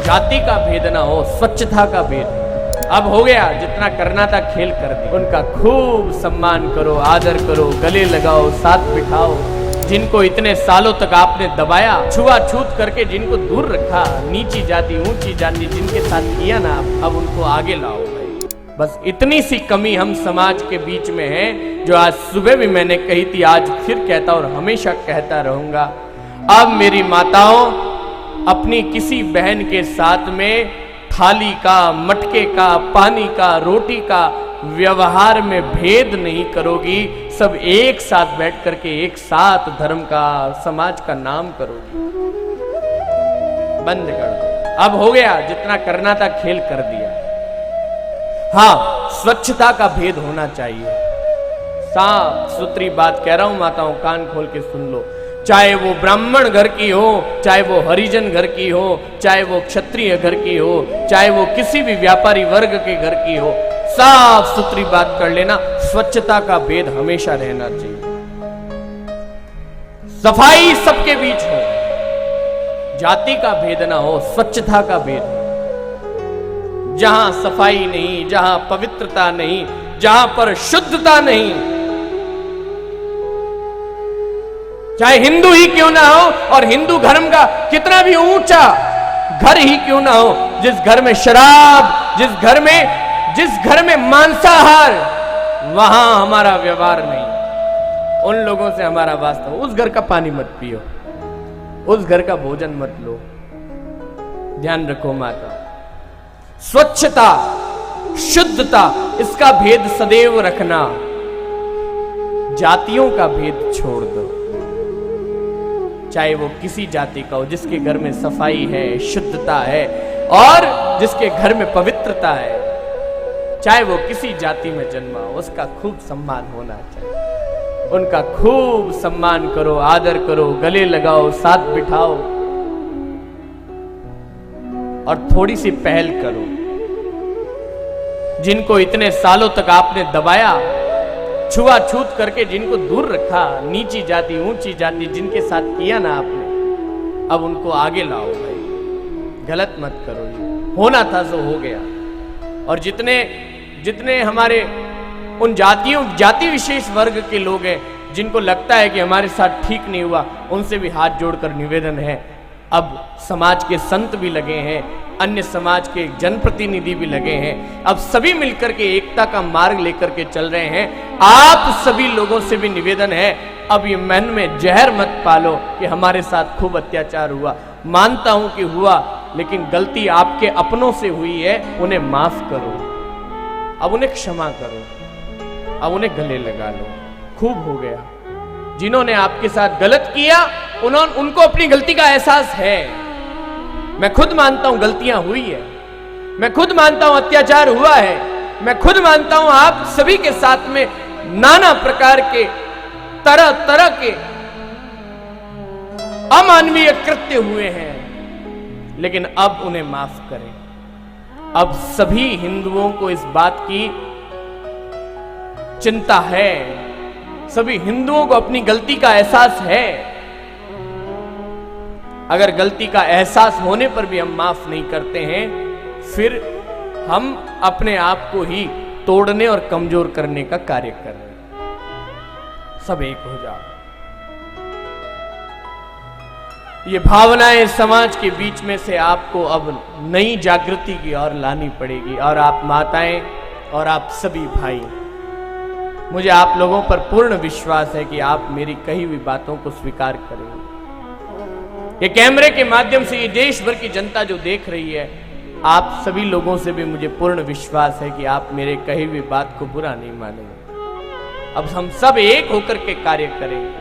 जाति का भेद ना हो, स्वच्छता का भेद। अब हो गया, जितना करना था खेल कर दिया। उनका खूब सम्मान करो, आदर करो, गले लगाओ, साथ बिठाओ। जिनको इतने सालों तक आपने दबाया, छुआछूत करके जिनको दूर रखा, नीची जाति ऊंची जाति जिनके साथ किया ना, अब उनको आगे लाओ भाई। बस इतनी सी कमी हम समाज के बीच में है, जो आज सुबह भी मैंने कही थी, आज फिर कहता और हमेशा कहता रहूंगा। अब मेरी माताओं, अपनी किसी बहन के साथ में थाली का, मटके का, पानी का, रोटी का व्यवहार में भेद नहीं करोगी। सब एक साथ बैठ करके एक साथ धर्म का, समाज का नाम करोगी। बंद कर दो। अब हो गया, जितना करना था खेल कर दिया। हाँ, स्वच्छता का भेद होना चाहिए। साफ सुथरी बात कह रहा हूं माताओं, कान खोल के सुन लो। चाहे वो ब्राह्मण घर की हो, चाहे वो हरिजन घर की हो, चाहे वो क्षत्रिय घर की हो, चाहे वो किसी भी व्यापारी वर्ग के घर की हो, साफ सुथरी बात कर लेना। स्वच्छता का भेद हमेशा रहना चाहिए। सफाई सबके बीच हो, जाति का भेद ना हो, स्वच्छता का भेद। जहां सफाई नहीं, जहां पवित्रता नहीं, जहां पर शुद्धता नहीं, चाहे हिंदू ही क्यों ना हो, और हिंदू धर्म का कितना भी ऊंचा घर ही क्यों ना हो, जिस घर में शराब, जिस घर में मांसाहार, वहां हमारा व्यवहार नहीं। उन लोगों से हमारा वास्ता। उस घर का पानी मत पियो, उस घर का भोजन मत लो। ध्यान रखो माता। स्वच्छता, शुद्धता, इसका भेद सदैव रखना। जातियों का भेद छोड़ दो। चाहे वो किसी जाति का हो, जिसके घर में सफाई है, शुद्धता है, और जिसके घर में पवित्रता है, चाहे वो किसी जाति में जन्मा हो, उसका खूब सम्मान होना चाहिए। उनका खूब सम्मान करो, आदर करो, गले लगाओ, साथ बिठाओ, और थोड़ी सी पहल करो। जिनको इतने सालों तक आपने दबाया, छुआछूत करके जिनको दूर रखा, नीची जाति ऊंची जाति जिनके साथ किया ना आपने, अब उनको आगे लाओ भाई। गलत मत करो, ये होना था जो हो गया। और जितने हमारे उन जाति विशेष वर्ग के लोग हैं, जिनको लगता है कि हमारे साथ ठीक नहीं हुआ, उनसे भी हाथ जोड़कर निवेदन है। अब समाज के संत भी लगे हैं, अन्य समाज के जनप्रतिनिधि भी लगे हैं। अब सभी मिलकर के एकता का मार्ग लेकर के चल रहे हैं। आप सभी लोगों से भी निवेदन है, अब ये मन में जहर मत पालो कि हमारे साथ खूब अत्याचार हुआ। मानता हूं कि हुआ, लेकिन गलती आपके अपनों से हुई है, उन्हें माफ करो। अब उन्हें क्षमा करो, अब उन्हें गले लगा लो। खूब हो गया। जिन्होंने आपके साथ गलत किया, उनको अपनी गलती का एहसास है। मैं खुद मानता हूं गलतियां हुई है, मैं खुद मानता हूं अत्याचार हुआ है, मैं खुद मानता हूं आप सभी के साथ में नाना प्रकार के तरह तरह के अमानवीय कृत्य हुए हैं, लेकिन अब उन्हें माफ करें। अब सभी हिंदुओं को इस बात की चिंता है, सभी हिंदुओं को अपनी गलती का एहसास है। अगर गलती का एहसास होने पर भी हम माफ नहीं करते हैं, फिर हम अपने आप को ही तोड़ने और कमजोर करने का कार्य कर रहे हैं। सब एक हो जाओ। ये भावनाएं समाज के बीच में से आपको अब नई जागृति की ओर लानी पड़ेगी। और आप माताएं और आप सभी भाई, मुझे आप लोगों पर पूर्ण विश्वास है कि आप मेरी कही हुई बातों को स्वीकार करेंगे। ये कैमरे के माध्यम से ये देश भर की जनता जो देख रही है, आप सभी लोगों से भी मुझे पूर्ण विश्वास है कि आप मेरे कही हुई बात को बुरा नहीं मानेंगे। अब हम सब एक होकर के कार्य करेंगे।